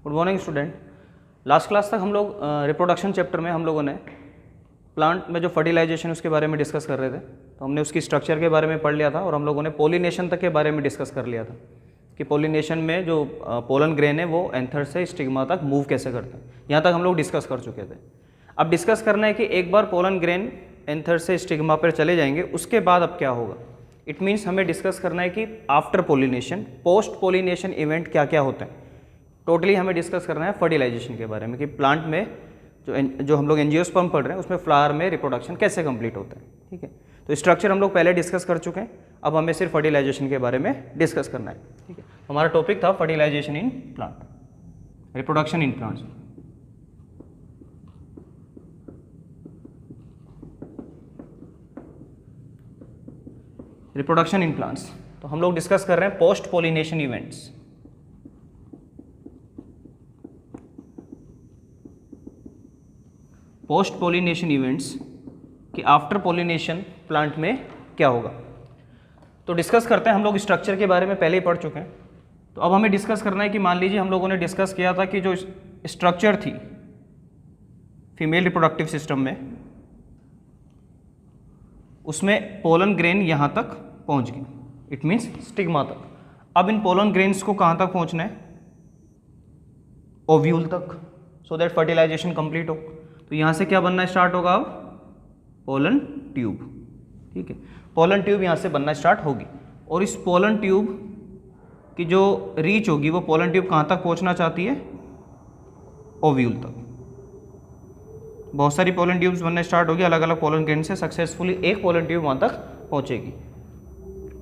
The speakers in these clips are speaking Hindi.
Good morning student. Last class तक हम लोग रिप्रोडक्शन चैप्टर में हम लोगों ने प्लांट में जो फर्टिलाइजेशन उसके बारे में डिस्कस कर रहे थे। तो हमने उसकी स्ट्रक्चर के बारे में पढ़ लिया था और हम लोगों ने पोलिनेशन तक के बारे में डिस्कस कर लिया था कि पोलिनेशन में जो पोलन ग्रेन है वो एंथर से स्टिग्मा तक मूव कैसे करते हैं। यहाँ तक हम लोग डिस्कस कर चुके थे। अब डिस्कस करना है कि एक बार पोलन ग्रेन एंथर से स्टिग्मा पर चले जाएंगे उसके बाद अब क्या होगा। इट मीन्स हमें डिस्कस करना है कि after pollination, post pollination event क्या क्या होते हैं। टोटली हमें डिस्कस करना है फर्टिलाइजेशन के बारे में कि प्लांट में जो हम लोग एंजियोस्पर्म पढ़ रहे हैं उसमें फ्लावर में रिप्रोडक्शन कैसे कंप्लीट होता है। ठीक है, तो स्ट्रक्चर हम लोग पहले डिस्कस कर चुके हैं। अब हमें सिर्फ फर्टिलाइजेशन के बारे में डिस्कस करना है। ठीक है, हमारा टॉपिक था fertilisation in plant, reproduction in plants. Reproduction in plants, तो हम लोग डिस्कस कर रहे हैं post pollination events. Post pollination events कि आफ्टर पोलिनेशन प्लांट में क्या होगा। तो डिस्कस करते हैं। हम लोग स्ट्रक्चर के बारे में पहले ही पढ़ चुके हैं। तो अब हमें डिस्कस करना है कि मान लीजिए हम लोगों ने डिस्कस किया था कि जो स्ट्रक्चर थी फीमेल रिप्रोडक्टिव सिस्टम में, उसमें पोलन ग्रेन यहाँ तक पहुँच गई, इट मीन्स स्टिग्मा तक। अब इन पोलन ग्रेन्स को कहाँ तक पहुँचना है, ओव्यूल तक, सो दैट फर्टिलाइजेशन कंप्लीट हो। तो यहाँ से क्या बनना स्टार्ट होगा, अब पोलन ट्यूब। ठीक है, पोलन ट्यूब यहाँ से बनना स्टार्ट होगी और इस पोलन ट्यूब की जो रीच होगी वो पोलन ट्यूब कहाँ तक पहुँचना चाहती है, ओव्यूल तक। बहुत सारी पोलन ट्यूब्स बनना स्टार्ट होगी अलग अलग पोलन ग्रेन से। सक्सेसफुली एक पोलन ट्यूब वहाँ तक पहुँचेगी।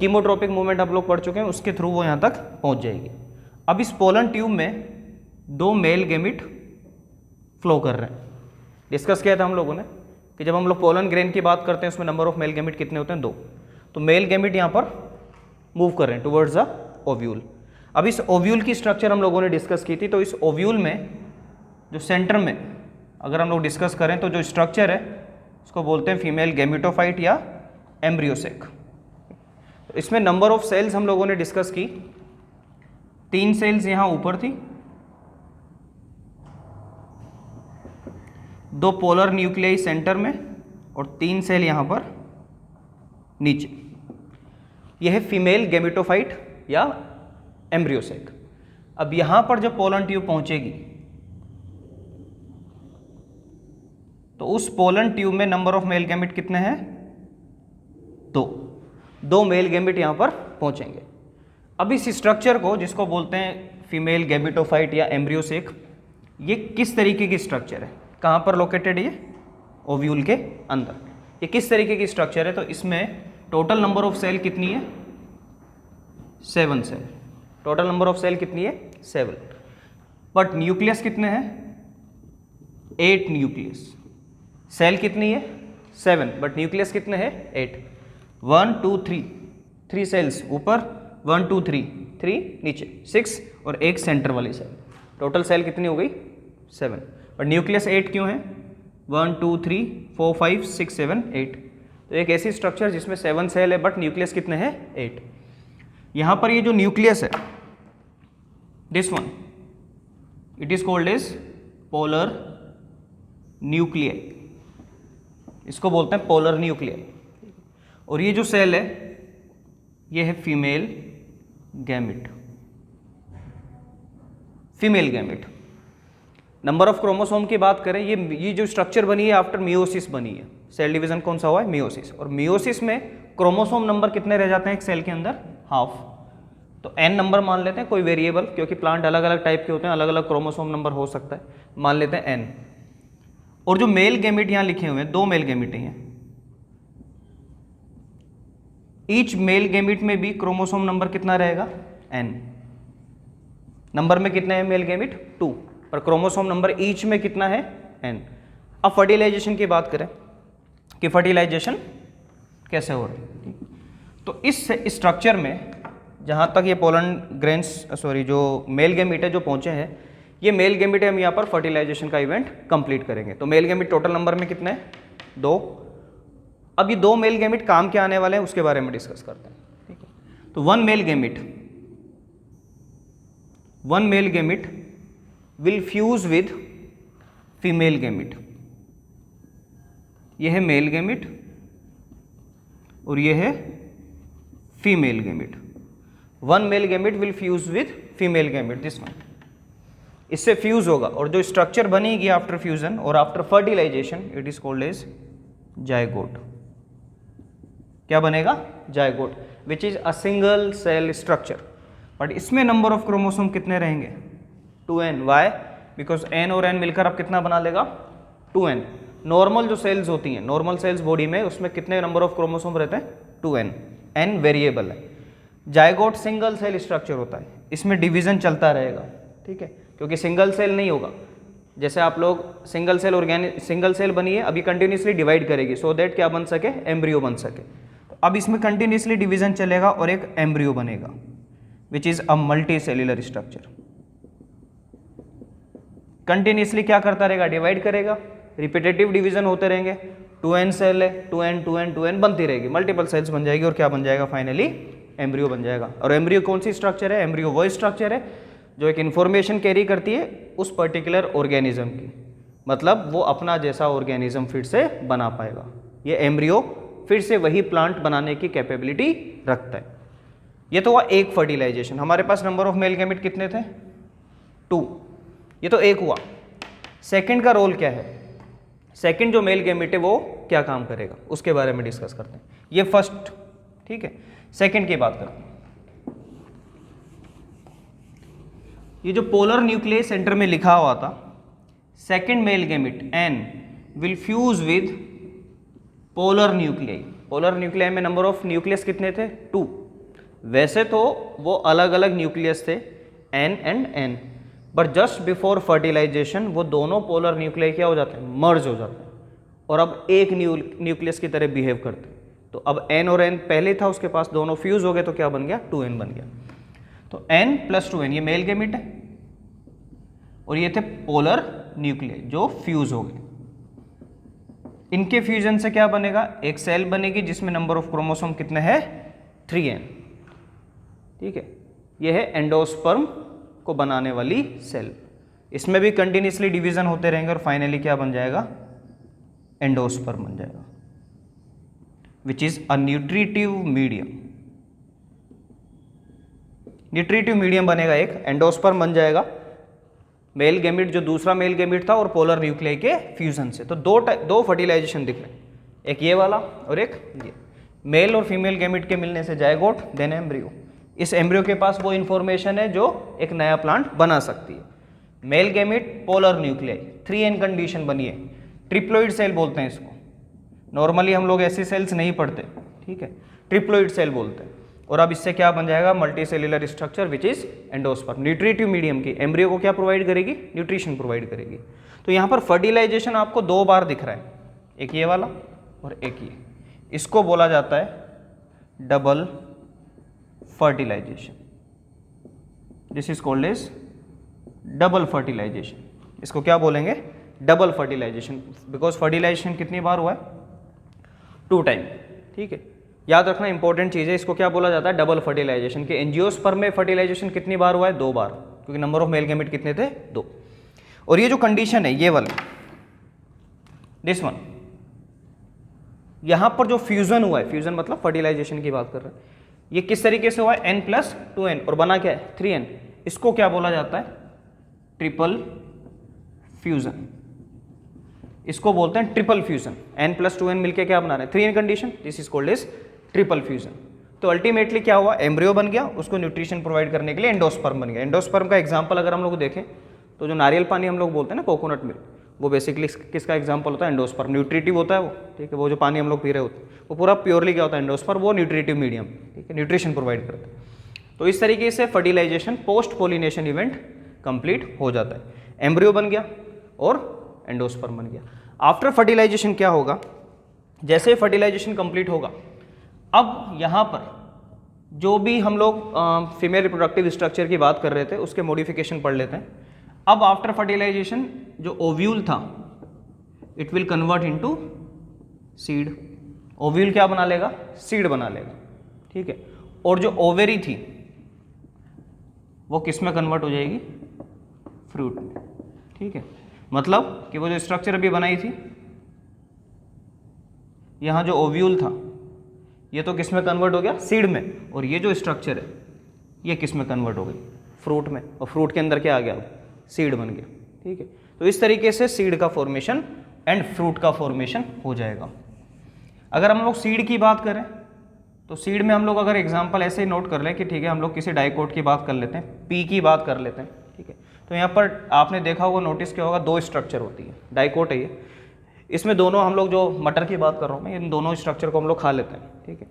कीमोट्रोपिक मूवमेंट आप लोग पढ़ चुके हैं, उसके थ्रू वो यहाँ तक पहुँच जाएगी। अब इस पोलन ट्यूब में दो मेल गैमिट फ्लो कर रहे हैं। डिस्कस किया था हम लोगों ने कि जब हम लोग पोलन ग्रेन की बात करते हैं उसमें नंबर ऑफ मेल गैमिट कितने होते हैं, दो। तो मेल गैमिट यहाँ पर मूव कर रहे हैं टुवर्ड्स द ओव्यूल। अब इस ओव्यूल की स्ट्रक्चर हम लोगों ने डिस्कस की थी। तो इस ओव्यूल में जो सेंटर में अगर हम लोग डिस्कस करें तो जो स्ट्रक्चर है उसको बोलते हैं फीमेल गैमिटोफाइट या एम्ब्रियोसेक। तो इसमें नंबर ऑफ सेल्स हम लोगों ने डिस्कस की। 3 सेल्स यहाँ ऊपर थी, 2 पोलर न्यूक्लियाई सेंटर में और 3 सेल यहाँ पर नीचे। यह है फीमेल गैमिटोफाइट या एम्ब्रियोसेक। अब यहाँ पर जब पोलन ट्यूब पहुँचेगी तो उस पोलन ट्यूब में नंबर ऑफ मेल गैमिट कितने हैं, 2 मेल गैमिट यहाँ पर पहुँचेंगे। अब इस स्ट्रक्चर को जिसको बोलते हैं फीमेल गैमिटोफाइट या एम्ब्रियोसेक, ये किस तरीके की स्ट्रक्चर है, कहाँ पर लोकेटेड, ये ओव्यूल के अंदर। ये किस तरीके की स्ट्रक्चर है, तो इसमें टोटल नंबर ऑफ सेल कितनी है, 7 cell. Total number of cell कितनी है, 7। बट न्यूक्लियस कितने हैं, 8 न्यूक्लियस। सेल कितनी है, 7, बट न्यूक्लियस कितने हैं, 8। 1 2 3, 3 सेल्स ऊपर, 1 2 3, 3 नीचे, 6 और एक सेंटर वाली सेल। टोटल सेल कितनी हो गई, 7। और न्यूक्लियस 8 क्यों है, 1 2 3 4 5 6 7 8। तो एक ऐसी स्ट्रक्चर जिसमें 7 सेल है बट न्यूक्लियस कितने हैं, 8। यहाँ पर ये जो न्यूक्लियस है, this one, it is called as polar nuclei. इसको बोलते हैं पोलर न्यूक्लियाई। और ये जो सेल है ये है female gamete. Female gamete. Number of chromosome की बात करें, ये जो स्ट्रक्चर बनी है आफ्टर मियोसिस बनी है। सेल डिवीजन कौन सा हुआ है, मियोसिस। और मियोसिस में क्रोमोसोम नंबर कितने रह जाते हैं एक सेल के अंदर, हाफ। तो n नंबर मान लेते हैं, कोई वेरिएबल, क्योंकि प्लांट अलग अलग टाइप के होते हैं, अलग अलग क्रोमोसोम नंबर हो सकता है, मान लेते हैं n। और जो मेल गैमिट यहाँ लिखे हुए हैं, 2 मेल गैमिट हैं। ईच मेल गैमिट में भी क्रोमोसोम नंबर कितना रहेगा, n। नंबर में कितने हैं मेल गैमिट, 2, पर क्रोमोसोम नंबर ईच में कितना है, n। अब फर्टिलाइजेशन की बात करें कि फर्टिलाइजेशन कैसे हो रही है। तो इस स्ट्रक्चर में जहाँ तक ये पोलन ग्रेन्स जो मेल गैमिट है जो पहुँचे हैं, ये मेल गैमिट है, हम यहाँ पर फर्टिलाइजेशन का इवेंट कंप्लीट करेंगे। तो मेल गैमिट टोटल नंबर में कितने हैं, 2। अब ये 2 मेल गैमिट काम के आने वाले हैं उसके बारे में डिस्कस करते हैं। ठीक है, तो 1 male gamete will fuse with female gamete. यह है मेल गैमिट और यह है female gamete. One male gamete will fuse with female gamete, this one. इससे फ्यूज होगा और जो स्ट्रक्चर बनेगी आफ्टर फ्यूजन और after fertilisation, it is called as zygote. क्या बनेगा? Zygote, which is a single cell structure. But इसमें नंबर ऑफ क्रोमोसोम कितने रहेंगे? 2n। वाई? बिकॉज n और n मिलकर अब कितना बना लेगा? 2n। नॉर्मल जो सेल्स होती हैं, नॉर्मल सेल्स बॉडी में, उसमें कितने नंबर ऑफ क्रोमोसोम रहते हैं? 2n। n वेरिएबल है। जायगोट सिंगल सेल स्ट्रक्चर होता है, इसमें डिवीजन चलता रहेगा, ठीक है, क्योंकि सिंगल सेल नहीं होगा। जैसे आप लोग सिंगल सेल बनी है, अभी कंटिन्यूसली डिवाइड करेगी सो दैट क्या बन सके? एम्ब्रियो बन सके। तो अब इसमें कंटिन्यूसली डिवीजन चलेगा और एक एम्ब्रियो बनेगा, विच is a multi cellular structure. Continuously क्या करता रहेगा? डिवाइड करेगा, रिपीटेटिव डिवीजन होते रहेंगे। 2n सेल है, 2n 2n 2n बनती रहेगी, मल्टीपल सेल्स बन जाएगी और क्या बन जाएगा? फाइनली एम्ब्रियो बन जाएगा। और एम्ब्रियो कौन सी स्ट्रक्चर है? एम्ब्रियो वो स्ट्रक्चर है जो एक इंफॉर्मेशन कैरी करती है उस पर्टिकुलर ऑर्गेनिज्म की, मतलब वो अपना जैसा ऑर्गेनिज्म फिर से बना पाएगा। ये एम्ब्रियो फिर से वही प्लांट बनाने की कैपेबिलिटी रखता है। ये तो हुआ एक फर्टिलाइजेशन। हमारे पास नंबर ऑफ मेल गैमेट कितने थे? 2। ये तो एक हुआ। सेकंड का रोल क्या है? सेकंड जो मेल गैमेट है वो क्या काम करेगा, उसके बारे में डिस्कस करते हैं। ये फर्स्ट, ठीक है। सेकंड की बात करते हैं। ये जो पोलर न्यूक्लियस सेंटर में लिखा हुआ था, second male gamete n will fuse with polar nuclei. Polar nuclei में नंबर ऑफ न्यूक्लियस कितने थे? 2। वैसे तो वो अलग अलग न्यूक्लियस थे, n and n, but just before fertilisation वो दोनों पोलर न्यूक्लियाई क्या हो जाते हैं? मर्ज हो जाते हैं और अब एक न्यूक्लियस की तरह बिहेव करते हैं। तो अब n और n पहले था उसके पास, दोनों फ्यूज हो गए तो क्या बन गया? 2n बन गया। तो n + 2n ये मेल गैमेट है और ये थे पोलर न्यूक्लियाई जो फ्यूज हो गए। इनके फ्यूजन से क्या बनेगा? एक सेल बनेगी जिसमें नंबर ऑफ क्रोमोसोम कितने हैं? 3n, ठीक है। ये है एंडोस्पर्म को बनाने वाली सेल। इसमें भी कंटिन्यूसली डिवीजन होते रहेंगे और फाइनली क्या बन जाएगा? एंडोस्पर्म बन जाएगा, विच is a nutritive medium. Nutritive medium बनेगा, एक एंडोस्पर्म बन जाएगा। मेल गैमेट जो दूसरा मेल गैमेट था और पोलर न्यूक्लियाई के फ्यूजन से। तो दो फर्टिलाइजेशन दिख रहे हैं, एक ये वाला और एक ये। मेल और फीमेल गैमेट के मिलने से जायगोट, देन एम्ब्रियो। इस एम्ब्रियो के पास वो इंफॉर्मेशन है जो एक नया प्लांट बना सकती है। Male gamete, polar nuclei, 3n condition बनी है। ट्रिप्लोइड सेल बोलते हैं इसको। नॉर्मली हम लोग ऐसी सेल्स नहीं पढ़ते, ठीक है, ट्रिप्लोइड सेल बोलते हैं। और अब इससे क्या बन जाएगा? Multi cellular structure which is endosperm. Nutritive medium की एम्ब्रियो को क्या प्रोवाइड करेगी? न्यूट्रिशन प्रोवाइड करेगी। तो यहाँ पर फर्टिलाइजेशन आपको 2 बार दिख रहा है, एक ये वाला और एक ये। इसको बोला जाता है double fertilisation. This is called as double fertilisation. इसको क्या बोलेंगे? डबल फर्टिलाइजेशन, बिकॉज फर्टिलाइजेशन कितनी बार हुआ है? 2 टाइम, ठीक है। याद रखना इंपॉर्टेंट चीज़ है, इसको क्या बोला जाता है? Double fertilisation. के एंजियोस्पर्म में फर्टिलाइजेशन कितनी बार हुआ है? 2 बार, क्योंकि नंबर ऑफ मेल गैमेट कितने थे? 2। और ये जो कंडीशन है, ये वाली, दिस वन, यहां पर जो फ्यूजन हुआ है, फ्यूजन मतलब फर्टिलाइजेशन की बात कर रहे हैं, ये किस तरीके से हुआ है? n + 2n और बना क्या है? 3n। इसको क्या बोला जाता है? Triple fusion. इसको बोलते हैं ट्रिपल फ्यूजन। n + 2n मिलके क्या बना रहे हैं? 3n condition. This is called as triple fusion. तो अल्टीमेटली क्या हुआ? एम्ब्रियो बन गया, उसको न्यूट्रिशन प्रोवाइड करने के लिए एंडोस्पर्म बन गया। एंडोस्पर्म का एग्जांपल अगर हम लोग देखें तो जो नारियल पानी हम लोग बोलते हैं ना, कोकोनट मिल्क, वो बेसिकली किसका एग्जांपल होता है? एंडोस्पर्म। न्यूट्रिटिव होता है वो, ठीक है। वो जो पानी हम लोग पी रहे होते हैं वो पूरा प्योरली क्या होता है? एंडोस्पर्म। वो न्यूट्रिटिव मीडियम, ठीक है, न्यूट्रिशन प्रोवाइड करते हैं। तो इस तरीके से fertilisation post pollination event complete हो जाता है। एम्ब्रियो बन गया और एंडोस्पर्म बन गया। आफ्टर फर्टिलाइजेशन क्या होगा? जैसे फर्टिलाइजेशन कंप्लीट होगा, अब यहाँ पर जो भी हम लोग फीमेल रिप्रोडक्टिव स्ट्रक्चर की बात कर रहे थे उसके मॉडिफिकेशन पढ़ लेते हैं। अब आफ्टर फर्टिलाइजेशन जो ओव्यूल था, it will convert into seed. Ovule क्या बना लेगा? सीड बना लेगा, ठीक है। और जो ओवेरी थी वो किस में कन्वर्ट हो जाएगी? फ्रूट में, ठीक है। मतलब कि वो जो स्ट्रक्चर अभी बनाई थी, यहाँ जो ओव्यूल था ये तो किस में कन्वर्ट हो गया, सीड में, और ये जो स्ट्रक्चर है ये किस में कन्वर्ट हो गई, फ्रूट में, और फ्रूट के अंदर क्या आ गया, सीड बन गया, ठीक है। तो इस तरीके से सीड का फॉर्मेशन एंड फ्रूट का फॉर्मेशन हो जाएगा। अगर हम लोग सीड की बात करें तो सीड में हम लोग अगर एग्जांपल ऐसे ही नोट कर लें कि ठीक है, हम लोग किसी डाइकोट की बात कर लेते हैं, पी की बात कर लेते हैं, ठीक है। तो यहाँ पर आपने देखा होगा, नोटिस किया होगा, दो स्ट्रक्चर होती है, डाइकोट है ये, इसमें दोनों हम लोग जो मटर की बात कर रहा हूँ मैं, इन दोनों स्ट्रक्चर को हम लोग खा लेते हैं, ठीक है।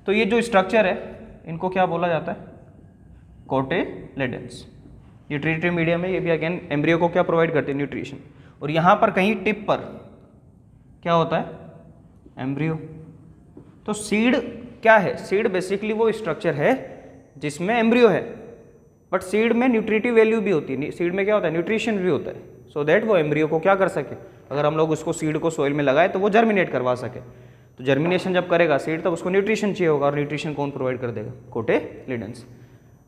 तो ये जो स्ट्रक्चर है इनको क्या बोला जाता है, कोटिलेडन्स। ये न्यूट्रिटिव मीडियम है, ये भी अगेन एम्ब्रियो को क्या प्रोवाइड करते हैं, न्यूट्रिशन। और यहाँ पर कहीं टिप पर क्या होता है, एम्ब्रियो। तो सीड क्या है, सीड बेसिकली वो स्ट्रक्चर है जिसमें एम्ब्रियो है, बट सीड में न्यूट्रिटिव वैल्यू भी होती है, सीड में क्या होता है, न्यूट्रिशन भी होता है, सो दैट वो एम्ब्रियो को क्या कर सके, अगर हम लोग उसको सीड को सोइल में लगाए तो वो जर्मिनेट करवा सके। तो जर्मिनेशन जब करेगा सीड तब उसको न्यूट्रिशन चाहिए होगा, और न्यूट्रिशन कौन प्रोवाइड कर देगा, कोटिलेडन्स।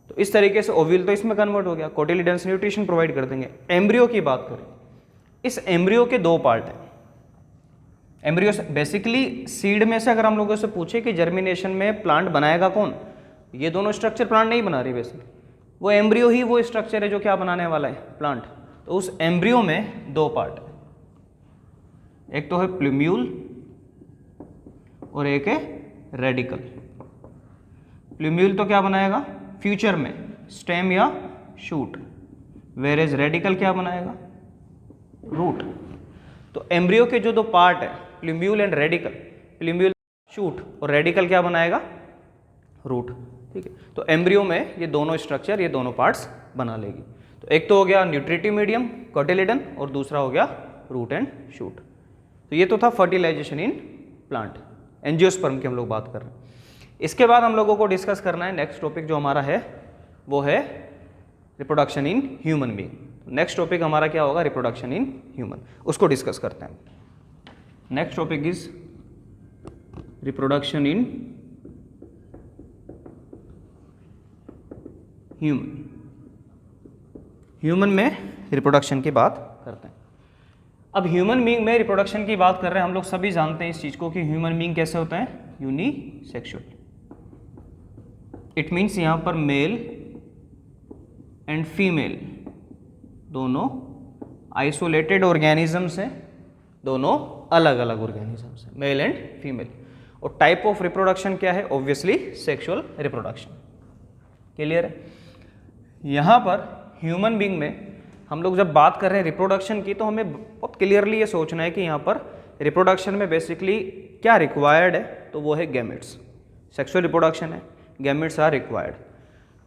तो इस तरीके से ओव्यूल तो इसमें कन्वर्ट हो गया, कोटिलेडन्स न्यूट्रिशन प्रोवाइड कर देंगे। एम्ब्रियो की बात करें, इस एम्ब्रियो के दो पार्ट हैं। एम्ब्रियो बेसिकली सीड में से अगर हम लोगों से पूछे कि जर्मिनेशन में प्लांट बनाएगा कौन, ये दोनों स्ट्रक्चर प्लांट नहीं बना रही, बेसिकली वो एम्ब्रियो ही वो स्ट्रक्चर है जो क्या बनाने वाला है, प्लांट। तो उस एम्ब्रियो में दो पार्ट है, एक तो है प्लूम्यूल और एक है रेडिकल। प्लूम्यूल तो क्या बनाएगा फ्यूचर में, स्टेम या शूट, वेरेज रेडिकल क्या बनाएगा, रूट। तो एम्ब्रियो के जो दो पार्ट है, plumule and radical, plumule shoot और रेडिकल क्या बनाएगा, रूट, ठीक है। तो एम्ब्रियो में ये दोनों स्ट्रक्चर, ये दोनों पार्ट्स बना लेगी। तो एक तो हो गया न्यूट्रिटिव मीडियम कोटिलेडन, और दूसरा हो गया रूट एंड शूट। तो ये तो था फर्टिलाइजेशन इन प्लांट, एंजियोस्पर्म की हम लोग बात कर रहे हैं। इसके बाद हम लोगों को डिस्कस करना है नेक्स्ट टॉपिक जो हमारा है वो है reproduction in human being. Next topic हमारा क्या होगा, रिप्रोडक्शन इन ह्यूमन, उसको डिस्कस करते हैं। Next topic is reproduction in human. Human में रिप्रोडक्शन की बात करते हैं। अब ह्यूमन बीइंग में रिप्रोडक्शन की बात कर रहे हैं, हम लोग सभी जानते हैं इस चीज को कि ह्यूमन बीइंग कैसे होता है, यूनिसेक्सुअल। इट मीन्स यहां पर मेल एंड फीमेल दोनों आइसोलेटेड ऑर्गेनिजम्स हैं, दोनों अलग अलग ऑर्गेनिजम्स हैं, मेल एंड फीमेल। और टाइप ऑफ रिप्रोडक्शन क्या है, ऑब्वियसली सेक्सुअल रिप्रोडक्शन। क्लियर है। यहां पर ह्यूमन बीइंग में हम लोग जब बात कर रहे हैं रिप्रोडक्शन की, तो हमें बहुत क्लियरली ये सोचना है कि यहाँ पर रिप्रोडक्शन में बेसिकली क्या रिक्वायर्ड है, तो वो है गैमेट्स। सेक्सुअल रिप्रोडक्शन है, गैमेट्स आर रिक्वायर्ड।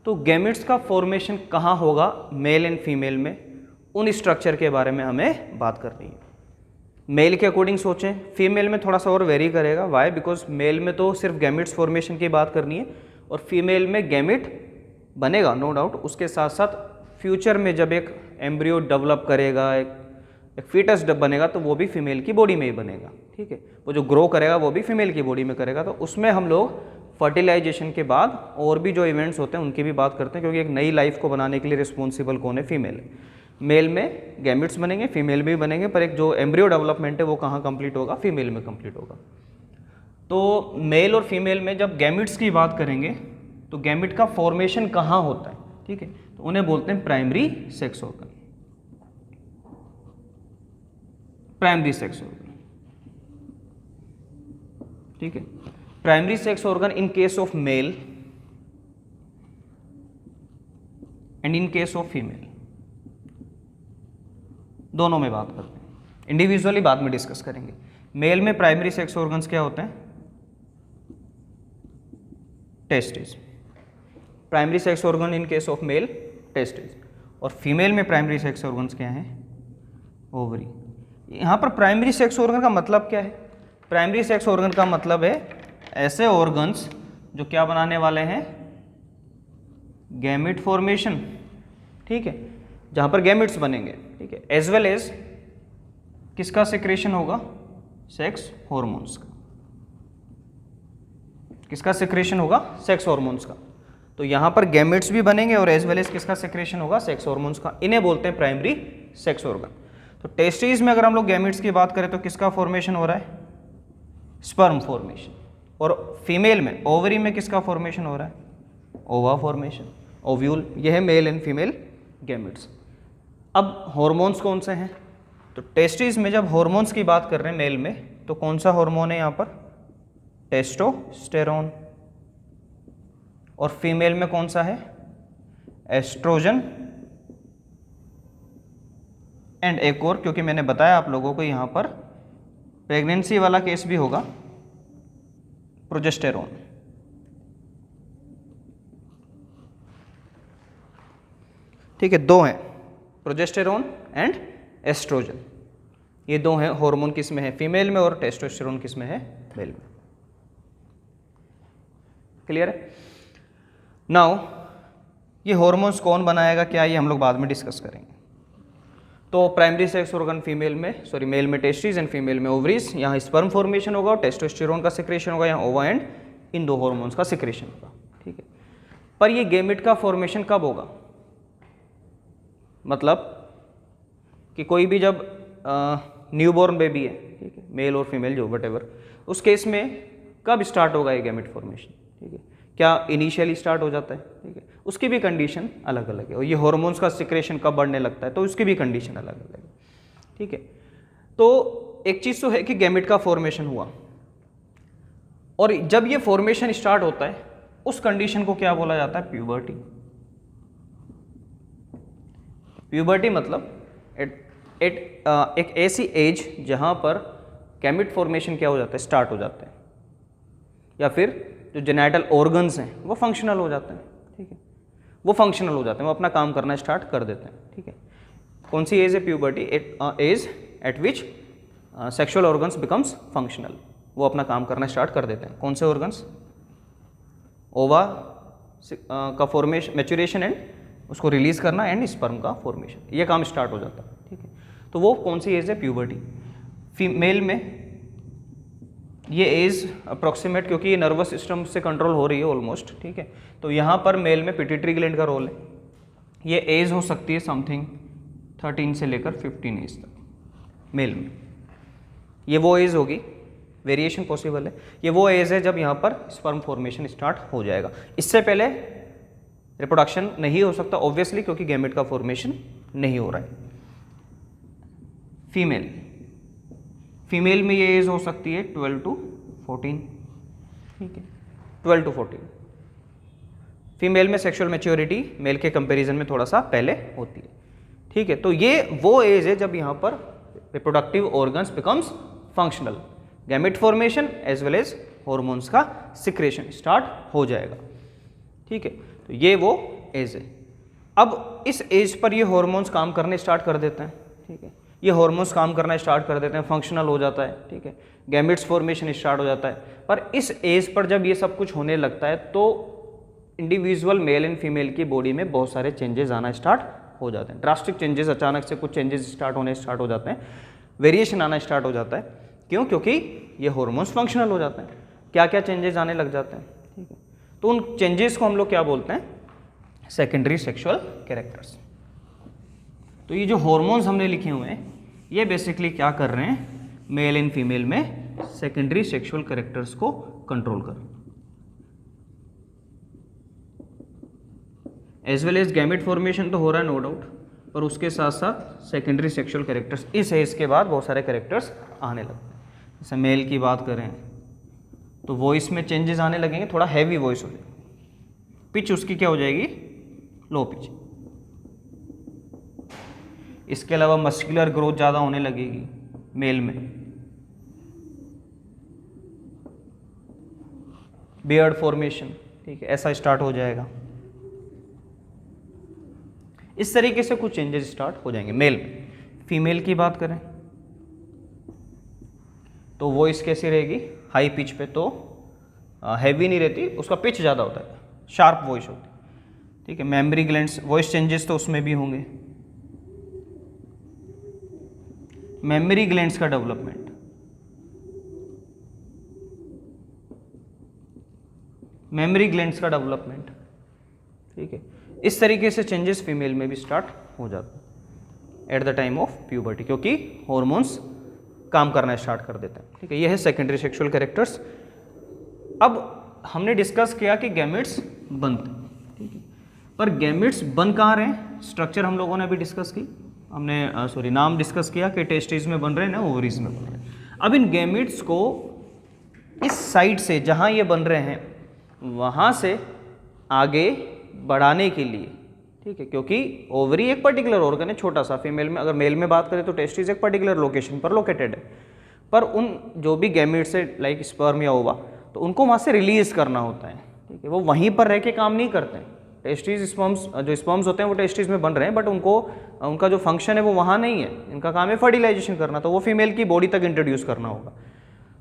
तो गैमेट्स का फॉर्मेशन कहाँ होगा, मेल एंड फीमेल में, उन स्ट्रक्चर के बारे में हमें बात करनी है। मेल के अकॉर्डिंग सोचें, फीमेल में थोड़ा सा और वेरी करेगा, वाई, बिकॉज मेल में तो सिर्फ गैमेट्स फॉर्मेशन की बात करनी है, और फीमेल में गैमेट बनेगा नो डाउट, उसके साथ साथ फ्यूचर में जब एक एम्ब्रियो डेवलप करेगा, एक फीटस बनेगा, तो वो भी फीमेल की बॉडी में ही बनेगा, ठीक है। वो जो ग्रो करेगा वो भी फीमेल की बॉडी में करेगा। तो उसमें हम लोग फर्टिलाइजेशन के बाद और भी जो इवेंट्स होते हैं उनकी भी बात करते हैं, क्योंकि एक नई लाइफ को बनाने के लिए रिस्पॉन्सिबल कौन है, फीमेल है। मेल में गैमेट्स बनेंगे, फीमेल भी बनेंगे, पर एक जो एम्ब्रियो डेवलपमेंट है वो कहाँ कंप्लीट होगा, फीमेल में कंप्लीट होगा। तो मेल और फीमेल में जब गैमेट्स की बात करेंगे तो गैमेट का फॉर्मेशन कहाँ होता है, ठीक है, तो उन्हें बोलते हैं primary sex organ. Primary sex organ, ठीक है। Primary sex organ in case of male and in case of female, दोनों में बात करते हैं, इंडिविजुअली बाद में डिस्कस करेंगे। मेल में प्राइमरी सेक्स ऑर्गन्स क्या होते हैं, testis. Primary sex organ in case of male testis, और फीमेल में प्राइमरी सेक्स ऑर्गन्स क्या हैं, ओवरी। यहाँ पर प्राइमरी सेक्स ऑर्गन का मतलब क्या है, प्राइमरी सेक्स ऑर्गन का मतलब है ऐसे ऑर्गन्स जो क्या बनाने वाले हैं, गैमेट फॉर्मेशन, ठीक है, जहाँ पर गैमेट्स बनेंगे, ठीक है, एज वेल एज किसका सिक्रेशन होगा, सेक्स हॉर्मोन्स का। किसका सिक्रेशन होगा, सेक्स हॉर्मोन्स का। तो यहाँ पर गैमेट्स भी बनेंगे और एज वेल एज किसका सेक्रेशन होगा, सेक्स हार्मोन्स का। इन्हें बोलते हैं प्राइमरी सेक्स ऑर्गन। तो टेस्टिस में अगर हम लोग गैमेट्स की बात करें तो किसका फॉर्मेशन हो रहा है, स्पर्म फॉर्मेशन। और फीमेल में ओवरी में किसका फॉर्मेशन हो रहा है, ओवा फॉर्मेशन, ओव्यूल। यह है मेल एंड फीमेल गैमेट्स। अब हॉर्मोन्स कौन से हैं, तो टेस्टिस में जब हॉर्मोन्स की बात कर रहे हैं मेल में तो कौन सा हार्मोन है यहाँ पर, टेस्टोस्टेरोन। और फीमेल में कौन सा है, एस्ट्रोजन। एंड एक और, क्योंकि मैंने बताया आप लोगों को यहाँ पर प्रेगनेंसी वाला केस भी होगा, प्रोजेस्टेरोन। ठीक है, दो हैं, प्रोजेस्टेरोन एंड एस्ट्रोजन। ये दो हैं हार्मोन, किस में है, फीमेल में, और टेस्टोस्टेरोन किस में है, मेल में। क्लियर है। नाउ ये हार्मोन्स कौन बनाएगा क्या, ये हम लोग बाद में डिस्कस करेंगे। तो प्राइमरी सेक्स ऑर्गन फीमेल में, सॉरी मेल में टेस्टिस एंड फीमेल में ओवरीज। यहाँ स्पर्म फॉर्मेशन होगा और टेस्टोस्टेरोन का सिक्रेशन होगा, यहाँ ओवा एंड इन दो हार्मोन्स का सिक्रेशन होगा। ठीक है, पर ये गैमेट का फॉर्मेशन कब होगा, मतलब कि कोई भी जब न्यूबॉर्न बेबी है, ठीक है, मेल और फीमेल जो वटेवर, उस केस में कब स्टार्ट होगा ये गैमेट फॉर्मेशन। ठीक है, क्या इनिशियली स्टार्ट हो जाता है, ठीक है, उसकी भी कंडीशन अलग अलग है। और ये हार्मोन्स का सिक्रेशन कब बढ़ने लगता है तो उसकी भी कंडीशन अलग अलग है। ठीक है, तो एक चीज़ तो है कि गैमेट का फॉर्मेशन हुआ, और जब ये फॉर्मेशन स्टार्ट होता है उस कंडीशन को क्या बोला जाता है, प्यूबर्टी। प्यूबर्टी मतलब एक ऐसी एज जहाँ पर गैमेट फॉर्मेशन क्या हो जाता है, स्टार्ट हो जाता है, या फिर जो जेनेटल ऑर्गन्स हैं वो फंक्शनल हो जाते हैं। ठीक है, वो फंक्शनल हो जाते हैं, वो अपना काम करना स्टार्ट कर देते हैं। ठीक है, कौन सी एज है, puberty, age at which sexual organs becomes functional, वो अपना काम करना स्टार्ट कर देते हैं। कौन से ऑर्गन्स, ओवा का फॉर्मेशन, मैच्योरेशन एंड उसको रिलीज करना, एंड स्पर्म का फॉर्मेशन, ये काम स्टार्ट हो जाता है। ठीक है, तो वो कौन सी एज है, प्यूबर्टी। फीमेल में ये एज अप्रॉक्सीमेट, क्योंकि ये नर्वस सिस्टम से कंट्रोल हो रही है ऑलमोस्ट। ठीक है, तो यहाँ पर मेल में पिट्यूटरी ग्लैंड का रोल है। ये एज हो सकती है समथिंग 13 से लेकर 15 एज तक मेल में। ये वो एज होगी, वेरिएशन पॉसिबल है, ये वो एज है जब यहाँ पर स्पर्म फॉर्मेशन स्टार्ट हो जाएगा। इससे पहले रिप्रोडक्शन नहीं हो सकता ऑब्वियसली, क्योंकि गैमेट का फॉर्मेशन नहीं हो रहा है। फीमेल में ये एज हो सकती है 12 to 14। ठीक है, 12 to 14। फीमेल में सेक्सुअल मैच्योरिटी मेल के कंपैरिजन में थोड़ा सा पहले होती है। ठीक है, तो ये वो एज है जब यहाँ पर reproductive organs becomes functional, gamete formation as well as hormones का सिक्रेशन स्टार्ट हो जाएगा। ठीक है, तो ये वो एज है। अब इस एज पर ये हॉर्मोन्स काम करने स्टार्ट कर देते हैं। ठीक है, ये हॉर्मोन्स काम करना स्टार्ट कर देते हैं, फंक्शनल हो जाता है। ठीक है, गैमेट्स फॉर्मेशन स्टार्ट हो जाता है। पर इस एज पर जब ये सब कुछ होने लगता है तो इंडिविजुअल मेल एंड फीमेल की बॉडी में बहुत सारे चेंजेस आना स्टार्ट हो जाते हैं, ड्रास्टिक चेंजेस, अचानक से कुछ चेंजेस स्टार्ट हो जाते हैं, वेरिएशन आना स्टार्ट हो जाता है। क्यों, क्योंकि ये हॉर्मोन्स फंक्शनल हो जाते हैं। क्या क्या चेंजेस आने लग जाते हैं। ठीक है, तो उन चेंजेस को हम लोग क्या बोलते हैं, सेकेंडरी सेक्सुअल कैरेक्टर्स। तो ये जो हॉर्मोन्स हमने लिखे हुए हैं ये बेसिकली क्या कर रहे हैं, मेल एंड फीमेल में सेकेंडरी सेक्सुअल कैरेक्टर्स को कंट्रोल कर, as well as gamete formation तो हो रहा है नो डाउट, पर उसके साथ साथ सेकेंडरी सेक्सुअल कैरेक्टर्स, इस एज के बाद बहुत सारे कैरेक्टर्स आने लगते हैं। जैसे मेल की बात करें तो वॉइस में चेंजेस आने लगेंगे, थोड़ा हैवी वॉइस हो जाएगी, पिच उसकी क्या हो जाएगी, लो पिच। इसके अलावा मस्कुलर ग्रोथ ज़्यादा होने लगेगी मेल में, बियर्ड फॉर्मेशन, ठीक है, ऐसा स्टार्ट हो जाएगा। इस तरीके से कुछ चेंजेस स्टार्ट हो जाएंगे मेल में। फीमेल की बात करें तो वॉइस कैसी रहेगी, हाई पिच पे, तो हैवी नहीं रहती, उसका पिच ज़्यादा होता है, शार्प वॉइस होती है। ठीक है, मेमरी ग्लैंड्स, वॉइस चेंजेस तो उसमें भी होंगे। मेमरी ग्लैंड्स का डेवलपमेंट, मेमरी ग्लैंड्स का डेवलपमेंट, ठीक है। इस तरीके से चेंजेस फीमेल में भी स्टार्ट हो जाते हैं at the time of puberty, क्योंकि हॉर्मोन्स काम करना स्टार्ट कर देते हैं। ठीक है, ये है सेकेंडरी सेक्सुअल कैरेक्टर्स। अब हमने डिस्कस किया कि गैमेट्स बनते हैं, ठीक है, पर गैमेट्स बन कहाँ रहे हैं, स्ट्रक्चर हम लोगों ने अभी डिस्कस की, हमने नाम डिस्कस किया कि टेस्टिस में बन रहे हैं ना ओवरीज में बन रहे हैं। अब इन गैमेट्स को इस साइड से जहाँ ये बन रहे हैं वहाँ से आगे बढ़ाने के लिए, ठीक है, क्योंकि ओवरी एक पर्टिकुलर ऑर्गन है छोटा सा, फीमेल में, अगर मेल में बात करें तो टेस्टिस एक पर्टिकुलर लोकेशन पर लोकेटेड है, पर उन जो भी गैमेट्स है लाइक स्पर्म या ओवा, तो उनको वहाँ से रिलीज करना होता है। ठीक है, वो वहीं पर रह के काम नहीं करते हैं। टेस्टिस स्पर्म्स, जो स्पर्म्स होते हैं वो टेस्टिस में बन रहे हैं, बट उनको उनका जो फंक्शन है वो वहाँ नहीं है, इनका काम है फर्टिलाइजेशन करना, तो वो फीमेल की बॉडी तक इंट्रोड्यूस करना होगा,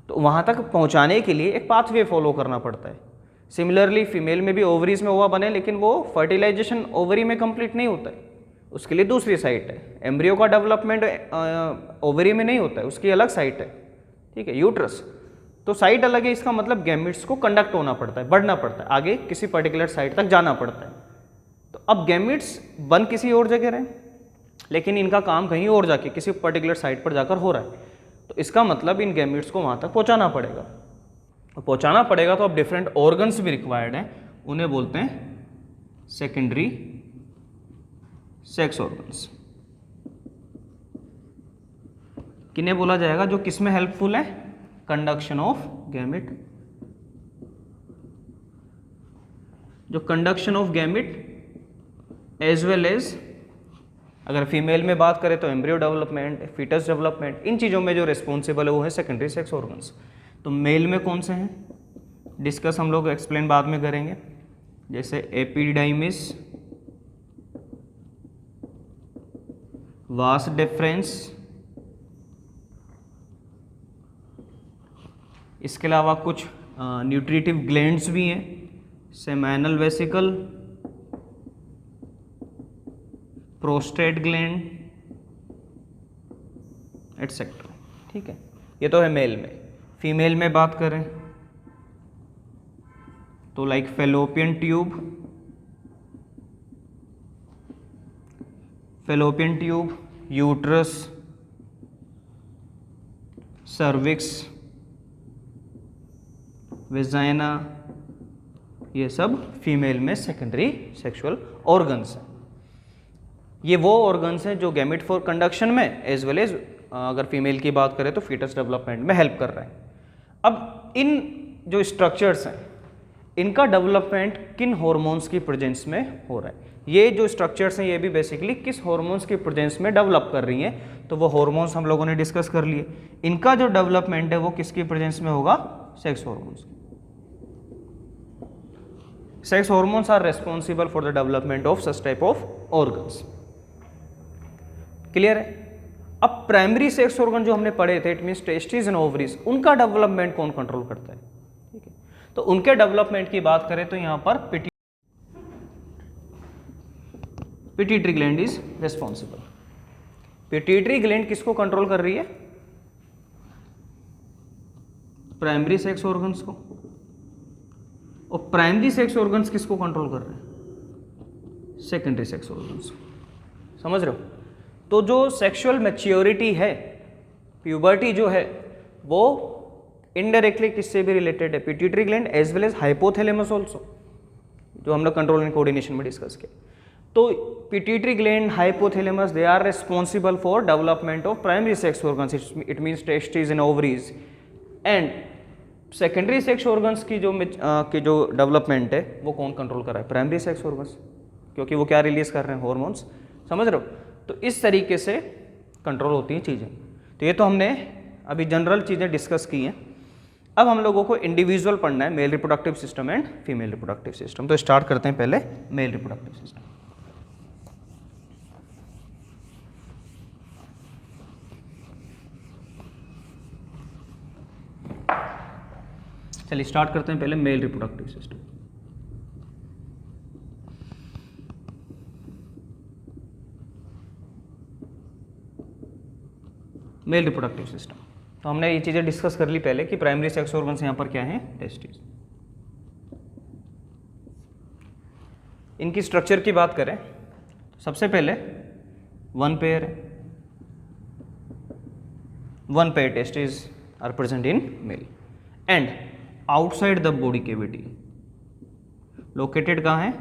तो वहाँ तक पहुँचाने के लिए एक पाथवे फॉलो करना पड़ता है। सिमिलरली फीमेल में भी ओवरीज में ओवा बने, लेकिन वो फर्टिलाइजेशन ओवरी में कंप्लीट नहीं होता है, उसके लिए दूसरी साइट है। एम्ब्रियो का डेवलपमेंट ओवरी में नहीं होता है, उसकी अलग साइट है। ठीक है, यूट्रस, तो साइट अलग है, इसका मतलब गैमेट्स को कंडक्ट होना पड़ता है, बढ़ना पड़ता है, आगे किसी पर्टिकुलर साइट तक जाना पड़ता है। तो अब गैमेट्स बन किसी और जगह रहे, लेकिन इनका काम कहीं और जाके किसी पर्टिकुलर साइट पर जाकर हो रहा है, तो इसका मतलब इन गैमेट्स को वहाँ तक पहुँचाना पड़ेगा। पहुँचाना पड़ेगा तो अब डिफरेंट ऑर्गन्स भी रिक्वायर्ड हैं, उन्हें बोलते हैं सेकेंडरी सेक्स ऑर्गन्स। किन्हें बोला जाएगा, जो किस में हेल्पफुल है, कंडक्शन ऑफ गैमेट, जो conduction of gamete as well as, अगर फीमेल में बात करें तो एम्ब्रियो डेवलपमेंट, फीटस डेवलपमेंट, इन चीज़ों में जो रिस्पॉन्सिबल है वो है सेकेंडरी सेक्स ऑर्गन्स। तो मेल में कौन से हैं, डिस्कस हम लोग एक्सप्लेन बाद में करेंगे, जैसे एपिडाइमिस, वास डिफरेंस, इसके अलावा कुछ न्यूट्रिटिव ग्लैंड्स भी हैं, seminal vesicle, prostate gland etcetera. ठीक है, ये तो है मेल में। फीमेल में बात करें तो like fallopian tube, uterus, cervix, vagina, ये सब फीमेल में सेकेंडरी सेक्सुअल ऑर्गन्स हैं। ये वो ऑर्गन्स हैं जो गैमेट फॉर कंडक्शन में एज वेल एज अगर फीमेल की बात करें तो फीटस डेवलपमेंट में हेल्प कर रहे हैं। अब इन जो स्ट्रक्चर्स हैं इनका डेवलपमेंट किन हॉर्मोन्स की प्रेजेंस में हो रहा है, ये जो स्ट्रक्चर्स हैं ये भी बेसिकली किस हॉर्मोन्स की प्रेजेंस में डेवलप कर रही हैं, तो वो हॉर्मोन्स हम लोगों ने डिस्कस कर लिए। इनका जो डेवलपमेंट है वो किसकी प्रेजेंस में होगा, sex hormones. Sex hormones are responsible for the development of such type of organs. Clear है। अब प्राइमरी सेक्स ऑर्गन जो हमने पढ़े थे, it means testis and ovaries, उनका डेवलपमेंट कौन कंट्रोल करता है, ठीक है। तो उनके डेवलपमेंट की बात करें तो यहां पर pituitary gland is responsible. Pituitary gland किसको कंट्रोल कर रही है, प्राइमरी सेक्स ऑर्गन्स को। और प्राइमरी सेक्स ऑर्गन्स किसको कंट्रोल कर रहे हैं, सेकेंडरी सेक्स ऑर्गन्स को। समझ रहे हो। तो जो सेक्सुअल मैच्योरिटी है, प्यूबर्टी जो है, वो इनडायरेक्टली किससे भी रिलेटेड है, pituitary gland as well as hypothalamus also, जो हम लोग कंट्रोल एंड कोऑर्डिनेशन में डिस्कस किया। तो pituitary gland, hypothalamus, they are responsible for development of primary sex organs, it means testis and ovaries. And secondary sex organs की जो डेवलपमेंट है वो कौन कंट्रोल कर रहा है, प्राइमरी सेक्स ऑर्गन्स, क्योंकि वो क्या रिलीज कर रहे हैं, हॉर्मोन्स। समझ रहे हो। तो इस तरीके से कंट्रोल होती हैं चीज़ें। तो ये तो हमने अभी जनरल चीज़ें डिस्कस की हैं। अब हम लोगों को इंडिविजुअल पढ़ना है, male reproductive system and female reproductive system. तो स्टार्ट करते हैं पहले मेल रिप्रोडक्टिव सिस्टम। चलिए स्टार्ट करते हैं पहले male reproductive system. Male reproductive system, तो हमने ये चीज़ें डिस्कस कर ली पहले कि प्राइमरी सेक्स ऑर्गन्स यहाँ पर क्या हैं, टेस्टिस। इनकी स्ट्रक्चर की बात करें, सबसे पहले वन पेयर है, one pair testis are present in male and outside the body cavity located कहाँ है,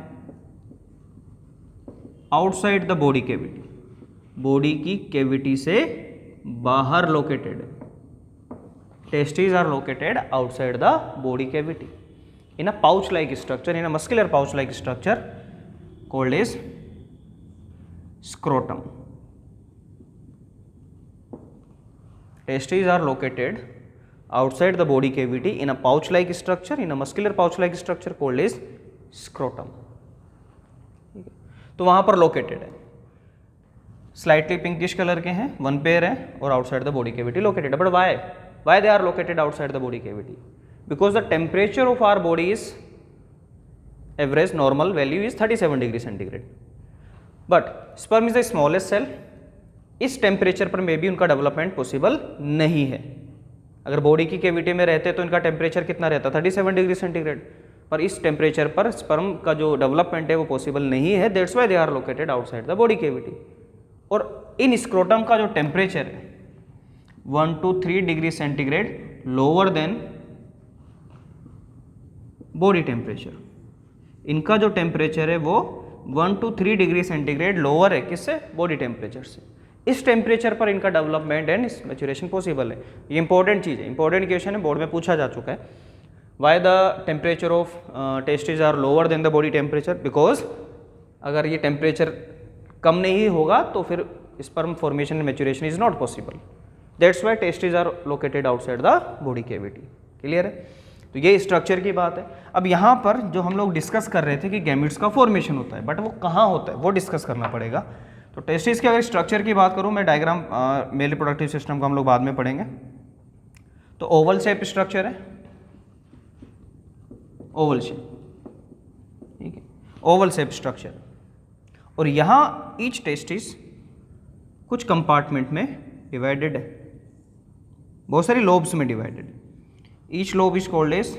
outside the body cavity, body की कैविटी से बाहर लोकेटेड है। Testis are located outside the body cavity in a pouch like structure, in a muscular pouch like structure called as scrotum. Testes are located outside the body cavity in a pouch like structure, in a muscular pouch like structure called as scrotum. तो वहां पर लोकेटेड है, स्लाइटली पिंकिश कलर के हैं, वन पेयर है और outside the body cavity located है। But why they are located outside the body cavity? Because the temperature of our body is average normal value is 37 degree centigrade, but sperm is the smallest cell, इस टेम्परेचर पर मे भी उनका डेवलपमेंट पॉसिबल नहीं है। अगर बॉडी की कैविटी में रहते तो इनका टेम्परेचर कितना रहता, 37 डिग्री सेंटीग्रेड, पर इस टेम्परेचर पर स्पर्म का जो डेवलपमेंट है वो पॉसिबल नहीं है, that's why they are located outside the body cavity. और इन स्क्रोटम का जो टेम्परेचर है 1 to 3 degree centigrade lower than body temperature, इनका जो टेम्परेचर है वो 1 to 3 डिग्री सेंटीग्रेड लोअर है, किससे, बॉडी टेम्परेचर से। इस टेम्परेचर पर इनका डेवलपमेंट एंड मैच्योरेशन पॉसिबल है। ये इंपॉर्टेंट चीज़ है, इंपॉर्टेंट क्वेश्चन है, बोर्ड में पूछा जा चुका है। Why the temperature of testis are lower than the body temperature? Because अगर ये टेम्परेचर कम नहीं होगा तो फिर sperm formation and maturation is not possible, that's why testis are located outside the body cavity. Clear है? तो ये स्ट्रक्चर की बात है। अब यहाँ पर जो हम लोग डिस्कस कर रहे थे कि गैमेट्स का फॉर्मेशन होता है, बट वो कहाँ होता है वो डिस्कस करना पड़ेगा। तो टेस्टिस के अगर स्ट्रक्चर की बात करूँ मैं, डायग्राम मेल रिप्रोडक्टिव सिस्टम को हम लोग बाद में पढ़ेंगे। तो ओवल शेप स्ट्रक्चर है, ओवल शेप, ठीक है, ओवल शेप स्ट्रक्चर। और यहाँ ईच टेस्टिस कुछ कंपार्टमेंट में डिवाइडेड है, बहुत सारी लोब्स में डिवाइडेड है। Each lobe is called as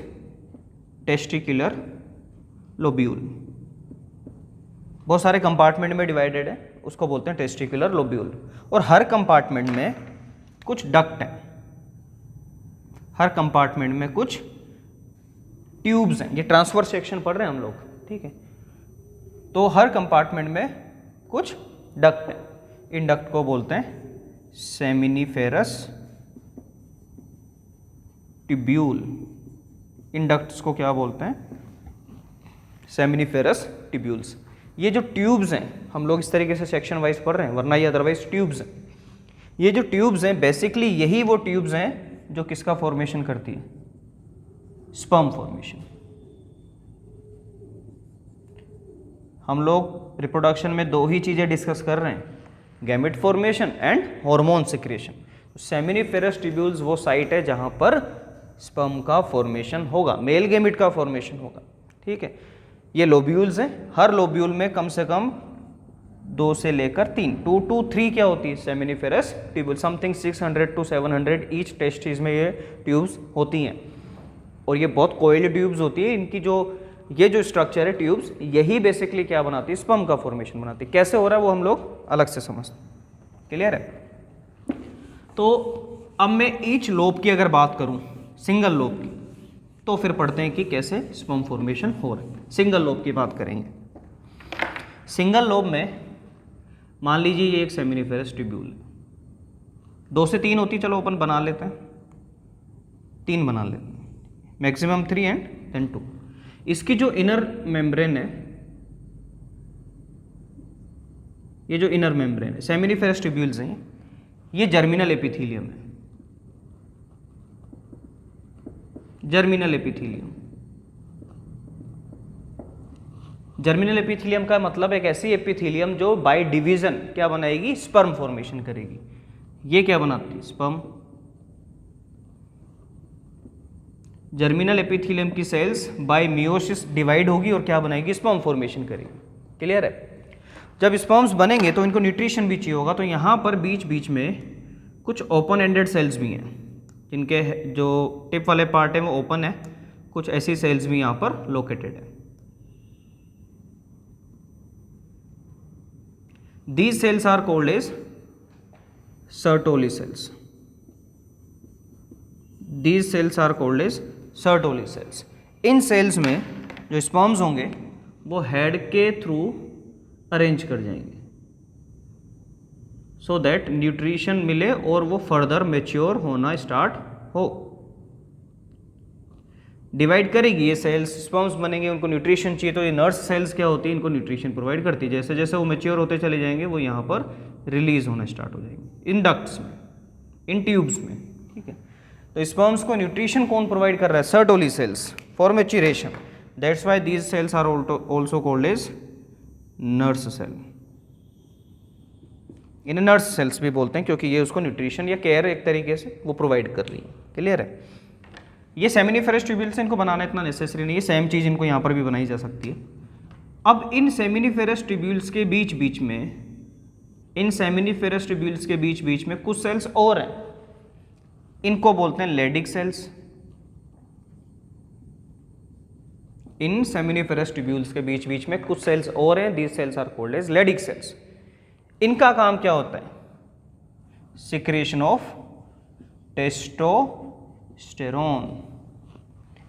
testicular lobule, बहुत सारे कंपार्टमेंट में डिवाइडेड है, उसको बोलते हैं टेस्टिकुलर लोब्यूल। और हर कंपार्टमेंट में कुछ डक्ट हैं, हर कंपार्टमेंट में कुछ ट्यूब्स हैं। ये ट्रांसफर सेक्शन पढ़ रहे हैं हम लोग, ठीक है। तो हर कंपार्टमेंट में कुछ डक्ट हैं, इन डक्ट को बोलते हैं सेमिनिफेरस ट्यूब्यूल। इन डक्ट्स को क्या बोलते हैं, सेमिनिफेरस ट्यूब्यूल्स। ये जो ट्यूब्स हैं, हम लोग इस तरीके से सेक्शन वाइज पढ़ रहे हैं, वरना ये अदरवाइज ट्यूब्स हैं। ये जो ट्यूब्स हैं बेसिकली यही वो ट्यूब्स हैं जो किसका फॉर्मेशन करती है, स्पर्म फॉर्मेशन। हम लोग रिप्रोडक्शन में दो ही चीज़ें डिस्कस कर रहे हैं, gamete formation and hormone secretion. Seminiferous tubules वो साइट है जहाँ पर स्पर्म का फॉर्मेशन होगा, मेल गैमेट का फॉर्मेशन होगा, ठीक है। ये लोब्यूल्स हैं, हर लोब्यूल में कम से कम 2 से लेकर 3, 2 to 3 क्या होती है, seminiferous tubule. Something 600 to 700 each testis में ये ट्यूब्स होती हैं। और ये बहुत कोइल्ड ट्यूब्स होती है, इनकी जो ये जो स्ट्रक्चर है ट्यूब्स, यही बेसिकली क्या बनाती है, स्पर्म का फॉर्मेशन बनाती है। कैसे हो रहा है वो हम लोग अलग से समझते हैं, क्लियर है। तो अब मैं ईच लोब की अगर बात करूं, सिंगल लोब की, तो फिर पढ़ते हैं कि कैसे स्पर्म फॉर्मेशन हो रहा है। सिंगल लोब की बात करेंगे। सिंगल लोब में मान लीजिए ये एक सेमिनिफेरस ट्यूब्यूल है, 2 से 3 होती, चलो अपन बना लेते हैं, 3 बना लेते हैं, मैक्सिमम 3 एंड देन 2। इसकी जो इनर मेम्ब्रेन है, ये जो इनर मेम्ब्रेन है, सेमिनिफेरस ट्यूब्यूल्स हैं, ये जर्मिनल एपिथीलियम है, जर्मिनल एपिथीलियम। जर्मिनल एपिथीलियम का मतलब एक ऐसी एपिथीलियम जो बाय डिवीजन क्या बनाएगी, स्पर्म फॉर्मेशन करेगी। ये क्या बनाती है, स्पर्म। जर्मिनल एपिथीलियम की सेल्स बाय मियोसिस डिवाइड होगी और क्या बनाएगी, स्पर्म फॉर्मेशन करेगी। क्लियर है। जब स्पर्म्स बनेंगे तो इनको न्यूट्रिशन भी चाहिए होगा, तो यहाँ पर बीच बीच में कुछ ओपन एंडेड सेल्स भी हैं, जिनके जो टिप वाले पार्ट है वो ओपन है, कुछ ऐसी सेल्स भी यहाँ पर लोकेटेड है। These cells are called as Sertoli cells. These cells are called as Sertoli cells. इन सेल्स में जो स्पर्म्स होंगे वो हेड के थ्रू अरेंज कर जाएंगे सो दैट न्यूट्रिशन मिले और वो फर्दर मैच्योर होना स्टार्ट हो। डिवाइड करेगी ये सेल्स, स्पर्म्स बनेंगे, उनको न्यूट्रिशन चाहिए, तो ये नर्स सेल्स क्या होती है, इनको न्यूट्रिशन प्रोवाइड करती है। जैसे जैसे वो मैच्योर होते चले जाएंगे वो यहाँ पर रिलीज होना स्टार्ट हो जाएंगे इन डक्ट्स में, इन ट्यूब्स में, ठीक है। तो स्पर्म्स को न्यूट्रिशन कौन प्रोवाइड कर रहा है? Sertoli cells for maturation. That's why these cells are also called as nurse cell. इन्हें नर्स सेल्स भी बोलते हैं क्योंकि ये उसको न्यूट्रिशन या केयर एक तरीके से वो प्रोवाइड कर रही है। क्लियर है? ये सेमिनिफेरस ट्यूब्यूल्स इनको बनाना इतना नेसेसरी नहीं है, सेम चीज़ इनको यहाँ पर भी बनाई जा सकती है। अब इन सेमिनिफेरस ट्यूब्यूल्स के बीच बीच में, इन सेमिनिफेरस ट्यूब्यूल्स के बीच बीच में कुछ सेल्स और हैं, इनको बोलते हैं लेडिक सेल्स। इन सेमिनिफेरस ट्यूब्यूल्स के बीच बीच में कुछ सेल्स और हैं, these cells are called as Leydig cells. इनका काम क्या होता है? Secretion of testosterone.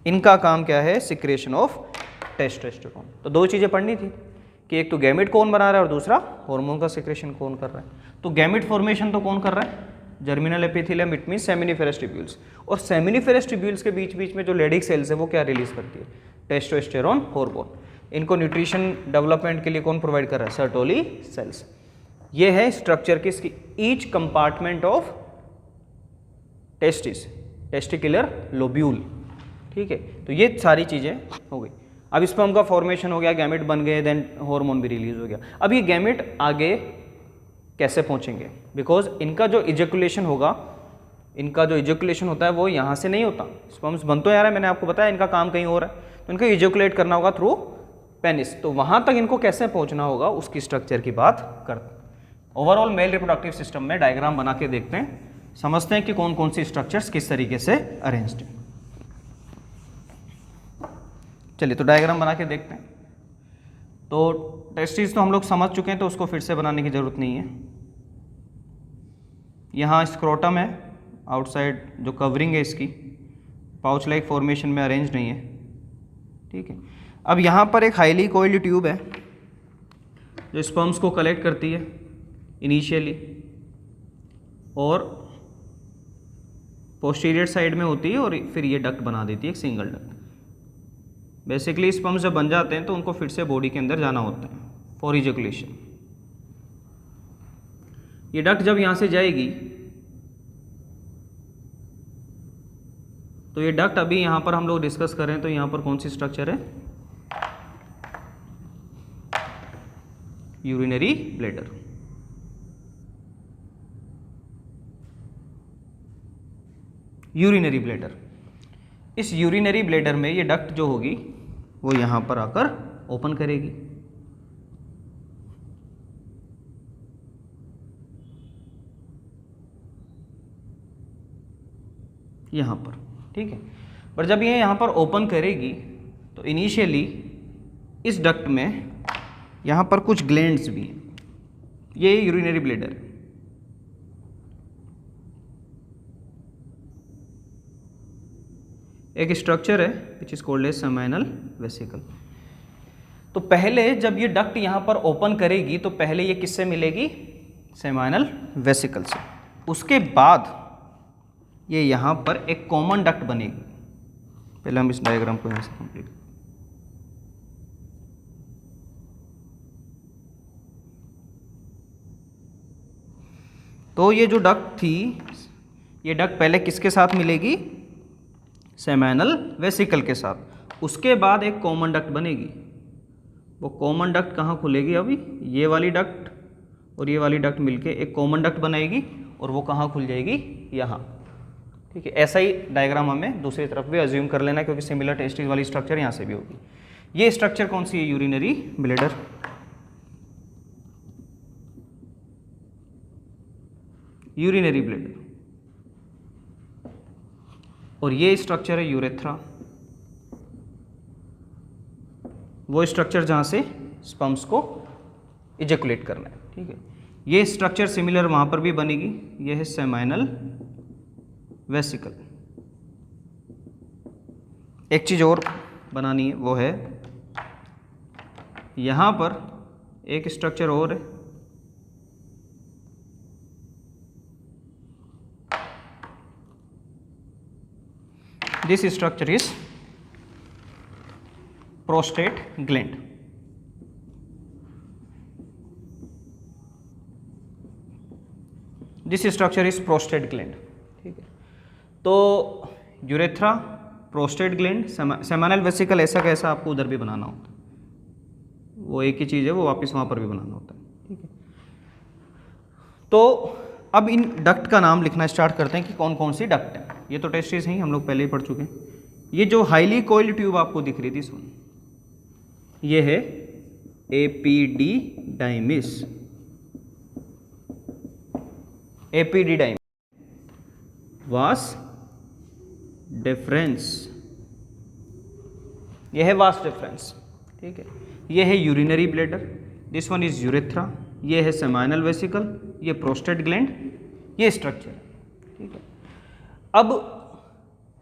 इनका काम क्या है? Secretion of testosterone. तो दो चीज़ें पढ़नी थी कि एक तो गैमेट कौन बना रहा है और दूसरा हार्मोन का सिक्रेशन कौन कर रहा है। तो गैमेट फॉर्मेशन तो कौन कर रहा है? Germinal epithelium, it mean seminiferous tubules. और सेमिनिफेरस ट्यूब्यूल्स के बीच बीच में जो लेडिक सेल्स है वो क्या रिलीज करती है? Testosterone hormone. इनको न्यूट्रिशन डेवलपमेंट के लिए कौन प्रोवाइड कर रहा है? Sertoli sales. ये है स्ट्रक्चर किसकी? Each compartment of testis, testicular lobule, ठीक है। तो ये सारी चीज़ें हो गई। अब स्पर्म का फॉर्मेशन हो गया, गैमेट बन गए, देन हार्मोन भी रिलीज हो गया। अब ये गैमेट आगे कैसे पहुंचेंगे? बिकॉज इनका जो इजेकुलेशन होगा, इनका जो इजेकुलेशन होता है वो यहाँ से नहीं होता। स्पर्म्स बन तो यार है, मैंने आपको बताया इनका काम कहीं और है, तो इनको इजेकुलेट करना होगा थ्रू पेनिस। तो वहाँ तक इनको कैसे पहुँचना होगा उसकी स्ट्रक्चर की बात करते हैं। ओवरऑल मेल रिप्रोडक्टिव सिस्टम में डायग्राम बना के देखते हैं, समझते हैं कि कौन कौन सी स्ट्रक्चर्स किस तरीके से अरेंज्ड हैं। चलिए तो डायग्राम बना के देखते हैं। तो टेस्टिस तो हम लोग समझ चुके हैं, तो उसको फिर से बनाने की ज़रूरत नहीं है। यहाँ स्क्रोटम है, आउटसाइड जो कवरिंग है इसकी पाउच लाइक फॉर्मेशन में अरेंज नहीं है, ठीक है। अब यहाँ पर एक हाईली कोइल्ड ट्यूब है जो स्पर्म्स को कलेक्ट करती है इनिशियली, और पोस्टीरियर साइड में होती है, और फिर ये डक्ट बना देती है, एक सिंगल डक्ट। बेसिकली स्पर्म्स जब बन जाते हैं तो उनको फिर से बॉडी के अंदर जाना होता है फॉर इजेकुलेशन। ये डक्ट जब यहाँ से जाएगी तो ये डक्ट अभी यहाँ पर हम लोग डिस्कस करें तो यहाँ पर कौन सी स्ट्रक्चर है? Urinary bladder. यूरिनरी ब्लैडर, इस यूरिनरी ब्लैडर में ये डक्ट जो होगी वो यहाँ पर आकर ओपन करेगी। यहाँ पर, ठीक है। पर जब ये यहाँ पर ओपन करेगी तो इनिशियली इस डक्ट में यहाँ पर कुछ ग्लैंड्स भी हैं। ये यूरिनरी ब्लैडर है। एक स्ट्रक्चर है which is called as seminal vesicle. तो पहले जब ये डक्ट यहाँ पर ओपन करेगी तो पहले ये किससे मिलेगी? सेमाइनल वेसिकल से। उसके बाद ये यहाँ पर एक कॉमन डक्ट बनेगी। पहले हम इस डायग्राम को यहाँ से कंप्लीट। तो ये जो डक्ट थी, ये डक्ट पहले किसके साथ मिलेगी? सेमाइनल वेसिकल के साथ। उसके बाद एक कॉमन डक्ट बनेगी। वो कॉमन डक्ट कहाँ खुलेगी? अभी ये वाली डक्ट और ये वाली डक्ट मिलके एक कॉमन डक्ट बनाएगी, और वो कहाँ खुल जाएगी? यहाँ, ठीक है। ऐसा ही डायग्राम हमें दूसरी तरफ भी अज्यूम कर लेना, क्योंकि सिमिलर टेस्टिस वाली स्ट्रक्चर यहाँ से भी होगी। ये स्ट्रक्चर कौन सी है? Urinary bladder. Urinary bladder. और ये स्ट्रक्चर है यूरेथ्रा, वो स्ट्रक्चर जहाँ से स्पर्म्स को इजेकुलेट करना है, ठीक है। ये स्ट्रक्चर सिमिलर वहाँ पर भी बनेगी, ये है सेमाइनल वेसिकल। एक चीज़ और बनानी है, वो है यहाँ पर एक स्ट्रक्चर और है, this structure is prostate gland. This structure is prostate gland, ठीक है। तो urethra, prostate gland, seminal vesicle, ऐसा कैसा आपको उधर भी बनाना होता है, वो एक ही चीज़ है, वो वापस वहाँ पर भी बनाना होता है, ठीक है। तो अब इन डक्ट का नाम लिखना स्टार्ट करते हैं कि कौन कौन सी डक्ट है। ये तो टेस्टिस हैं, हम लोग पहले ही पढ़ चुके हैं। ये जो हाईली कोइल्ड ट्यूब आपको दिख रही थी, सुन, ये है एपिडिडाइमिस, एपिडिडाइमिस, वास डिफरेंस, ये है वास डिफरेंस, ठीक है। ये है urinary bladder, this one is urethra, ये है सेमाइनल वेसिकल, ये प्रोस्टेट ग्लैंड, ये स्ट्रक्चर, ठीक है। अब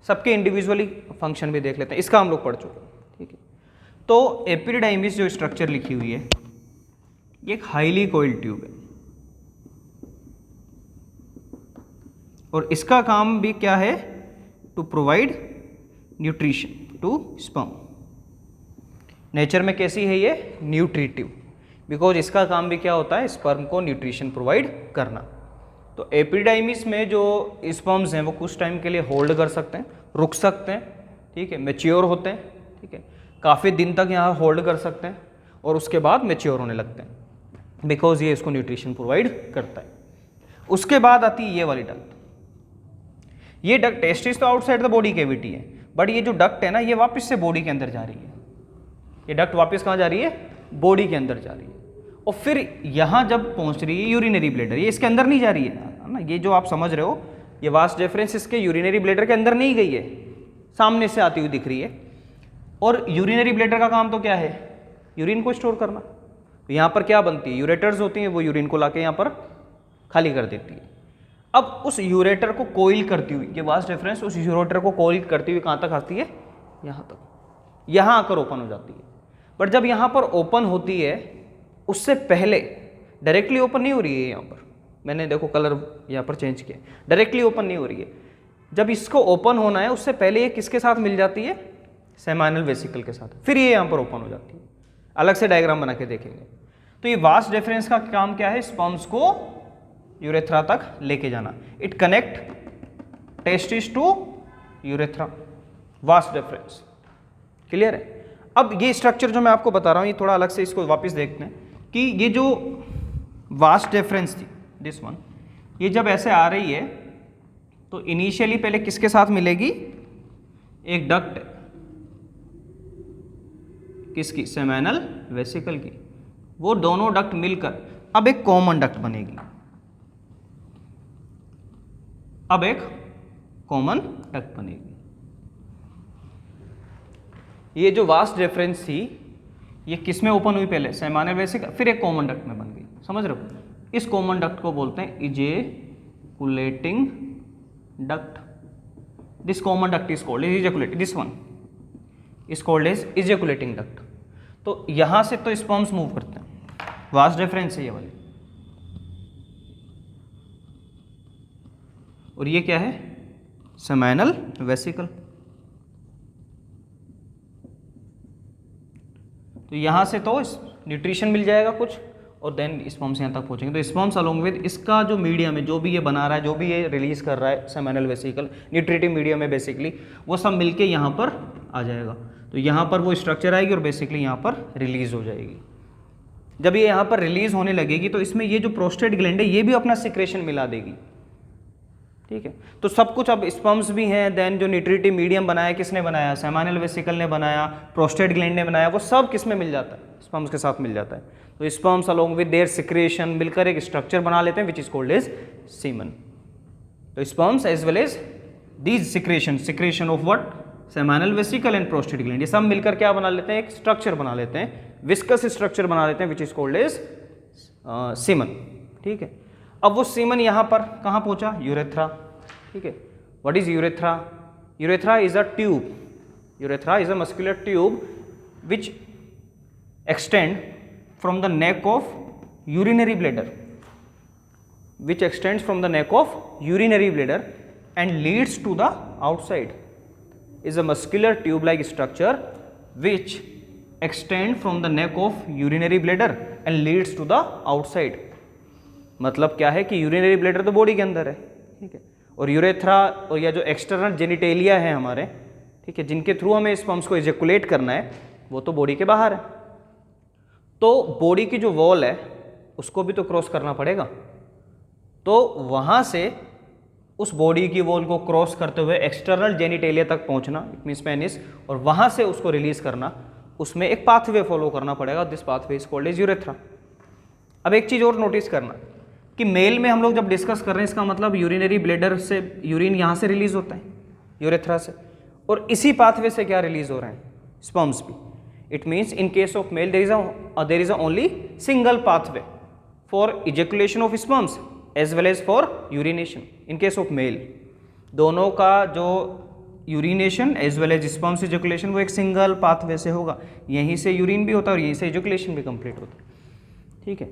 सबके इंडिविजुअली फंक्शन भी देख लेते हैं, इसका हम लोग पढ़ चुके हैं, ठीक है। तो एपिडिडाइमिस जो स्ट्रक्चर लिखी हुई है, ये एक हाईली कोइल्ड ट्यूब है, और इसका काम भी क्या है, to provide nutrition to sperm. Nature में कैसी है ये, न्यूट्रिटिव, बिकॉज इसका काम भी क्या होता है, स्पर्म को न्यूट्रिशन प्रोवाइड करना। तो एपिडाइमिस में जो स्पर्म्स हैं वो कुछ टाइम के लिए होल्ड कर सकते हैं, रुक सकते हैं, ठीक है, मैच्योर होते हैं, ठीक है, काफ़ी दिन तक यहाँ होल्ड कर सकते हैं और उसके बाद मैच्योर होने लगते हैं, बिकॉज ये इसको न्यूट्रिशन प्रोवाइड करता है। उसके बाद आती है ये वाली डक्ट। ये डक्ट, टेस्टिस तो आउटसाइड द बॉडी कैविटी है, बट ये जो डक्ट है ना, ये वापस से बॉडी के अंदर जा रही है। ये डक्ट वापस कहाँ जा रही है, बॉडी के अंदर जा रही है, और फिर यहाँ जब पहुँच रही है यूरिनरी ब्लैडर, ये इसके अंदर नहीं जा रही है ना, ये जो आप समझ रहे हो, ये वास डिफरेंस इसके यूरिनरी ब्लैडर के अंदर नहीं गई है, सामने से आती हुई दिख रही है। और यूरिनरी ब्लैडर का काम तो क्या है, यूरिन को स्टोर करना। तो यहाँ पर क्या बनती है, यूरेटर्स होती हैं, वो यूरिन को लाके यहाँ पर खाली कर देती है। अब उस यूरेटर को कोइल करती हुई, ये वास डिफरेंस उस यूरेटर को कोइल करती हुई कहाँ तक आती है, यहाँ तक, यहाँ आकर ओपन हो जाती है। बट जब यहाँ पर ओपन होती है, उससे पहले डायरेक्टली ओपन नहीं हो रही है, यहाँ पर मैंने देखो कलर यहाँ पर चेंज किया, डायरेक्टली ओपन नहीं हो रही है। जब इसको ओपन होना है, उससे पहले ये किसके साथ मिल जाती है, सेमाइनल वेसिकल के साथ, फिर ये यहाँ पर ओपन हो जाती है। अलग से डायग्राम बना के देखेंगे। तो ये वास डिफरेंस का काम क्या है, स्पर्म्स को यूरेथ्रा तक लेके जाना। It connect testis to urethra, vas deferens, clear है। अब ये स्ट्रक्चर जो मैं आपको बता रहा हूँ, ये थोड़ा अलग से इसको वापस देखते हैं कि ये जो वास डिफरेंस थी, दिस वन, ये जब ऐसे आ रही है तो इनिशियली पहले किसके साथ मिलेगी, एक डक्ट है, किसकी, सेमाइनल वेसिकल की। वो दोनों डक्ट मिलकर अब एक कॉमन डक्ट बनेगी, अब एक कॉमन डक्ट बनेगी। ये जो वास्ट डिफरेंस थी, ये किस में ओपन हुई, पहले सेमाइनल वेसिकल, फिर एक कॉमन डक्ट में बन गई, समझ रहे हो। इस कॉमन डक्ट को बोलते हैं ejaculating duct. This common duct is called ejaculating, this one is called as ejaculating duct. तो यहां से तो स्पर्म्स मूव करते हैं, वास्ट डिफरेंस है ये वाली, और ये क्या है, सेमाइनल वेसिकल। तो यहाँ से तो न्यूट्रिशन मिल जाएगा कुछ, और देन स्पर्म्स यहाँ तक पहुँचेंगे। तो स्पर्म्स अलोंग विद इसका जो मीडियम है, जो भी ये बना रहा है, जो भी ये रिलीज कर रहा है सेमाइनल वेसिकल, न्यूट्रिटिव मीडियम है बेसिकली, वो सब मिलके यहाँ पर आ जाएगा। तो यहाँ पर वो स्ट्रक्चर आएगी और बेसिकली यहाँ पर रिलीज हो जाएगी। जब ये यहाँ पर रिलीज होने लगेगी तो इसमें ये जो प्रोस्टेट ग्लैंड है, ये भी अपना सिक्रेशन मिला देगी, ठीक है। तो सब कुछ, अब स्पर्म्स भी हैं, देन जो न्यूट्रिटिव मीडियम बनाया किसने बनाया, सेमाइनल वेसिकल ने बनाया, प्रोस्टेट ग्लैंड ने बनाया, वो सब किस में मिल जाता है, स्पर्म्स के साथ मिल जाता है। तो sperms along with their secretion मिलकर एक स्ट्रक्चर बना लेते हैं, which is called as semen. तो sperms as well as these secretion of what, seminal vesicle and prostate gland, ये सब मिलकर क्या बना लेते हैं, एक स्ट्रक्चर बना लेते हैं, विस्कस स्ट्रक्चर बना लेते हैं, which is called as semen, ठीक है। अब वो सीमन यहाँ पर कहाँ पहुँचा, यूरेथ्रा, ठीक है। What is urethra? Urethra is a tube, urethra is a muscular tube which extend from the neck of urinary bladder, which extends from the neck of urinary bladder and leads to the outside, is a muscular tube like structure which extend from the neck of urinary bladder and leads to the outside। मतलब क्या है कि यूरिनरी ब्लैडर तो बॉडी के अंदर है, ठीक है, और यूरेथ्रा और या जो एक्सटर्नल जेनिटेलिया है हमारे, ठीक है, जिनके थ्रू हमें स्पर्म्स को इजेकुलेट करना है, वो तो बॉडी के बाहर है। तो बॉडी की जो वॉल है उसको भी तो क्रॉस करना पड़ेगा, तो वहाँ से उस बॉडी की वॉल को क्रॉस करते हुए एक्सटर्नल जेनिटेलिया तक पहुँचना, इट मीन्स पेनिस, और वहाँ से उसको रिलीज करना, उसमें एक पाथवे फॉलो करना पड़ेगा। This pathway is called as urethra. अब एक चीज़ और नोटिस करना कि मेल में हम लोग जब डिस्कस कर रहे हैं, इसका मतलब यूरिनरी ब्लैडर से यूरिन यहाँ से रिलीज होता है यूरेथ्रा से, और इसी पाथवे से क्या रिलीज हो रहे हैं, स्पर्म्स भी। It means in case of male there is a only single pathway for ejaculation of sperms as well as for urination. In case of male दोनों का जो urination as well as sperms ejaculation वो एक सिंगल पाथवे से होगा, यहीं से यूरिन भी होता है और यहीं से इजेकुलेशन भी कंप्लीट होता है, ठीक है।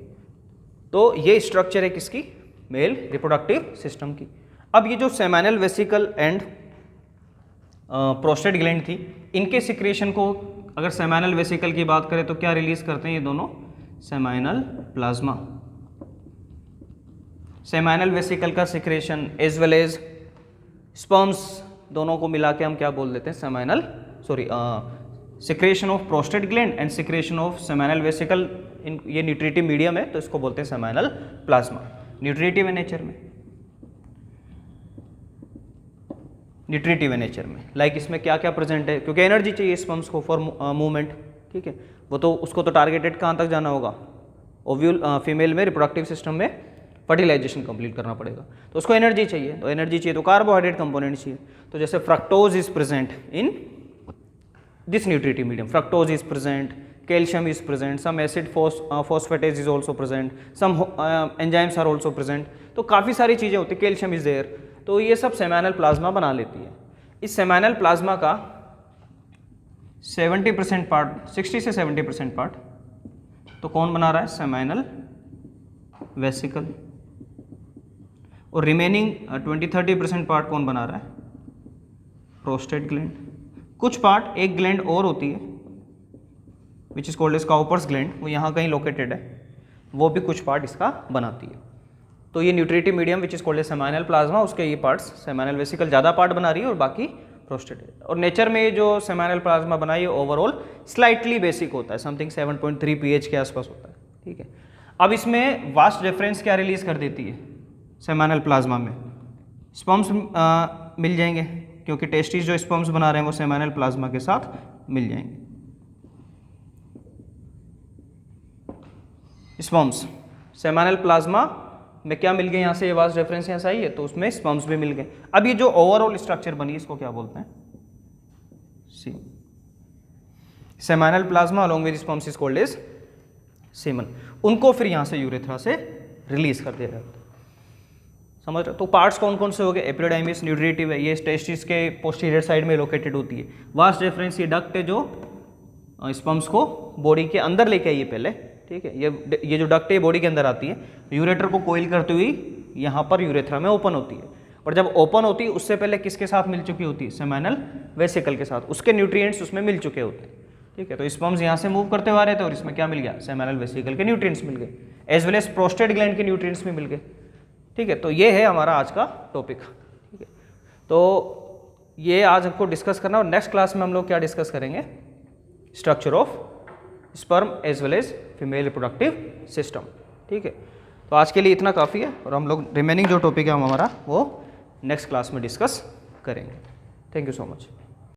तो ये स्ट्रक्चर है किसकी, मेल रिप्रोडक्टिव सिस्टम की। अब ये जो seminal vesicle and prostate gland थी, इनके सिक्रेशन को अगर सेमाइनल वेसिकल की बात करें तो क्या रिलीज करते हैं ये दोनों, सेमाइनल प्लाज्मा। सेमाइनल वेसिकल का secretion as well as sperms दोनों को मिला के हम क्या बोल देते हैं, seminal secretion of prostate gland and secretion of seminal vesicle, इन ये न्यूट्रिटिव मीडियम है तो इसको बोलते हैं सेमाइनल प्लाज्मा। न्यूट्रिटिव है नेचर में, न्यूट्रिटिव है नेचर में, लाइक इसमें क्या क्या प्रेजेंट है, क्योंकि एनर्जी चाहिए स्पर्म्स को फॉर मूवमेंट, ठीक है। वो तो उसको तो टारगेटेड कहाँ तक जाना होगा, ओव्यूल फीमेल में रिप्रोडक्टिव सिस्टम में फर्टिलाइजेशन कंप्लीट करना पड़ेगा, तो उसको एनर्जी चाहिए, तो एनर्जी चाहिए तो कार्बोहाइड्रेट कंपोनेंट चाहिए। तो जैसे fructose is present in this nutritive medium, fructose is present, calcium is present, some acid phosphatase is also present, some enzymes are also present, तो काफ़ी सारी चीज़ें होती है, कैल्शियम इज देयर, तो ये सब सेमाइनल प्लाज्मा बना लेती है। इस सेमाइनल प्लाज्मा का 70% पार्ट, 60 से 70% पार्ट तो कौन बना रहा है, सेमाइनल वेसिकल, और रिमेनिंग 20-30% पार्ट कौन बना रहा है, प्रोस्टेट ग्लैंड। कुछ पार्ट, एक ग्लैंड और होती है which is called as Cowper's gland, वो यहाँ कहीं लोकेटेड है, वो भी कुछ पार्ट इसका बनाती है। तो ये nutritive medium which is called as seminal plasma, उसके ये पार्ट्स, सेमाइनल वेसिकल ज़्यादा पार्ट बना रही है और बाकी प्रोस्टेट। और नेचर में ये जो सेमाइनल प्लाज्मा बनाई है ओवरऑल स्लाइटली बेसिक होता है, समथिंग 7.3 pH के आसपास होता है, ठीक है। अब इसमें वास्ट डिफरेंस क्या रिलीज कर देती है सेमाइनल प्लाज्मा में, स्पर्म्स मिल जाएंगे, क्योंकि टेस्टिस जो स्पर्म्स बना रहे हैं वो सेमाइनल प्लाज्मा के साथ मिल जाएंगे। स्पर्म्स सेमाइनल प्लाज्मा में क्या मिल गए, यहाँ से ये वास्ट रेफरेंस यहाँ से आई है तो उसमें स्पर्म्स भी मिल गए। अब ये जो ओवरऑल स्ट्रक्चर बनी इसको क्या बोलते हैं, see seminal plasma along with sperms is called as semen. उनको फिर यहाँ से यूरेथ्रा से रिलीज कर दिया जाता है, समझ रहे। तो पार्ट्स कौन कौन से हो गए, एपिडिडाइमिस न्यूट्रिटिव है, ये टेस्टिस के पोस्टीरियर साइड में लोकेटेड होती है। वास्ट रेफरेंस ये डक्ट है जो स्पर्म्स को बॉडी के अंदर लेके आई है पहले, ठीक है। ये जो डक्ट है बॉडी के अंदर आती है, यूरेटर को कोइल करती हुई यहाँ पर यूरेथ्रा में ओपन होती है, और जब ओपन होती है उससे पहले किसके साथ मिल चुकी होती है, सेमाइनल वेसिकल के साथ, उसके न्यूट्रिएंट्स उसमें मिल चुके होते हैं, ठीक है। तो स्पर्म्स यहाँ से मूव करते हुए आ रहे थे और इसमें क्या मिल गया, सेमाइनल वेसिकल के न्यूट्रिएंट्स मिल गए, as well as prostate gland के न्यूट्रिएंट्स भी मिल गए, ठीक है। तो ये है हमारा आज का टॉपिक, ठीक है। तो ये आज हमको डिस्कस करना, और नेक्स्ट क्लास में हम लोग क्या डिस्कस करेंगे, structure of sperm as well as female reproductive system, ठीक है। तो आज के लिए इतना काफ़ी है, और हम लोग रिमेनिंग जो टॉपिक है हमारा वो नेक्स्ट क्लास में डिस्कस करेंगे। Thank you so much.